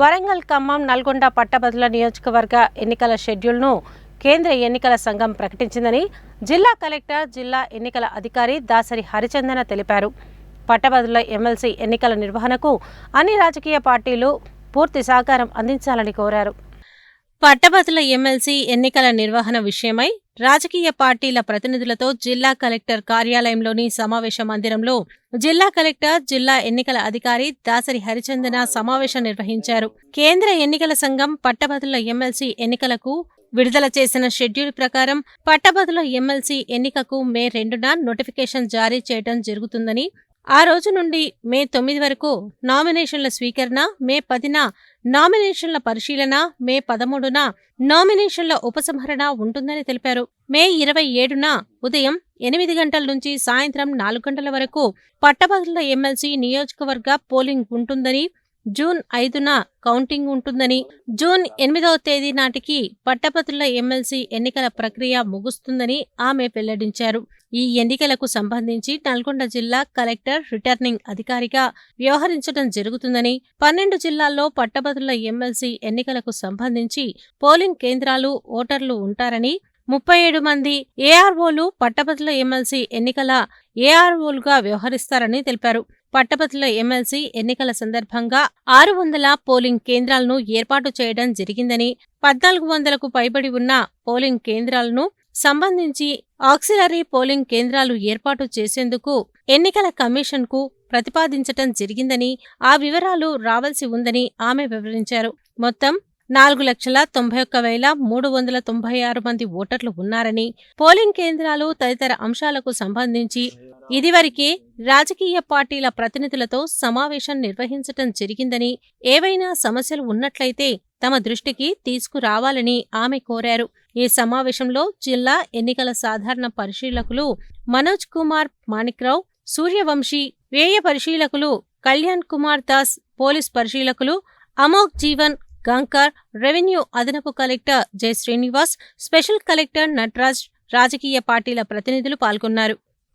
వరంగల్, ఖమ్మం, నల్గొండ పట్టభద్రుల నియోజకవర్గ ఎన్నికల షెడ్యూల్ను కేంద్ర ఎన్నికల సంఘం ప్రకటించిందని జిల్లా కలెక్టర్, జిల్లా ఎన్నికల అధికారి దాసరి హరిచందన తెలిపారు. పట్టభద్రుల ఎమ్మెల్సీ ఎన్నికల నిర్వహణకు అన్ని రాజకీయ పార్టీలు పూర్తి సహకారం అందించాలని కోరారు. పట్టభద్రుల ఎమ్మెల్సీ ఎన్నికల నిర్వహణ విషయమై రాజకీయ పార్టీల ప్రతినిధులతో జిల్లా కలెక్టర్ కార్యాలయంలోని సమావేశ మందిరంలో జిల్లా కలెక్టర్, జిల్లా ఎన్నికల అధికారి దాసరి హరిచందన సమావేశం నిర్వహించారు. కేంద్ర ఎన్నికల సంఘం పట్టభద్రుల ఎమ్మెల్సీ ఎన్నికలకు విడుదల చేసిన షెడ్యూల్ ప్రకారం పట్టభద్రుల ఎమ్మెల్సీ ఎన్నికకు మే 2న నోటిఫికేషన్ జారీ చేయడం జరుగుతుందని, ఆ రోజు నుండి మే 9 వరకు నామినేషన్ల స్వీకరణ, మే 10న నామినేషన్ల పరిశీలన, మే 13న నామినేషన్ల ఉపసంహరణ ఉంటుందని తెలిపారు. మే 27న ఉదయం 8 గంటల నుంచి సాయంత్రం 4 గంటల వరకు పట్టభద్రుల ఎమ్మెల్సీ నియోజకవర్గ పోలింగ్ ఉంటుందని, జూన్ 5న కౌంటింగ్ ఉంటుందని, జూన్ 8వ తేదీ నాటికి పట్టభద్రుల ఎమ్మెల్సీ ఎన్నికల ప్రక్రియ ముగుస్తుందని ఆమె వెల్లడించారు. ఈ ఎన్నికలకు సంబంధించి నల్గొండ జిల్లా కలెక్టర్ రిటర్నింగ్ అధికారిగా వ్యవహరించడం జరుగుతుందని, 12 జిల్లాల్లో పట్టభద్రుల ఎమ్మెల్సీ ఎన్నికలకు సంబంధించి పోలింగ్ కేంద్రాలు, ఓటర్లు ఉంటారని, 37 మంది ఏఆర్ఓలు పట్టభద్రుల ఎమ్మెల్సీ ఎన్నికల ఏఆర్ఓలుగా వ్యవహరిస్తారని తెలిపారు. పట్టభద్రుల ఎమ్మెల్సీ ఎన్నికల సందర్భంగా 600 పోలింగ్ కేంద్రాలను ఏర్పాటు చేయడం జరిగిందని, 1400కు పైబడి ఉన్న పోలింగ్ కేంద్రాలను సంబంధించి ఆక్సిలరీ పోలింగ్ కేంద్రాలు ఏర్పాటు చేసేందుకు ఎన్నికల కమిషన్కు ప్రతిపాదించటం జరిగిందని, ఆ వివరాలు రావాల్సి ఉందని ఆమె వివరించారు. మొత్తం 4,91,396 మంది ఓటర్లు ఉన్నారని, పోలింగ్ కేంద్రాలు తదితర అంశాలకు సంబంధించి ఇదివరకే రాజకీయ పార్టీల ప్రతినిధులతో సమావేశం నిర్వహించటం జరిగిందని, ఏవైనా సమస్యలు ఉన్నట్లయితే తమ దృష్టికి తీసుకురావాలని ఆమె కోరారు. ఈ సమావేశంలో జిల్లా ఎన్నికల సాధారణ పరిశీలకులు మనోజ్ కుమార్ మాణిక్రావు, సూర్యవంశీ, వ్యయ పరిశీలకులు కళ్యాణ్ కుమార్ దాస్, పోలీస్ పరిశీలకులు అమోఘ్ జీవన్ గంకర్, రెవెన్యూ అదనపు collector J Srinivas, special collector Nataraj, రాజకీయ పార్టీల ప్రతినిధులు పాల్గొన్నారు.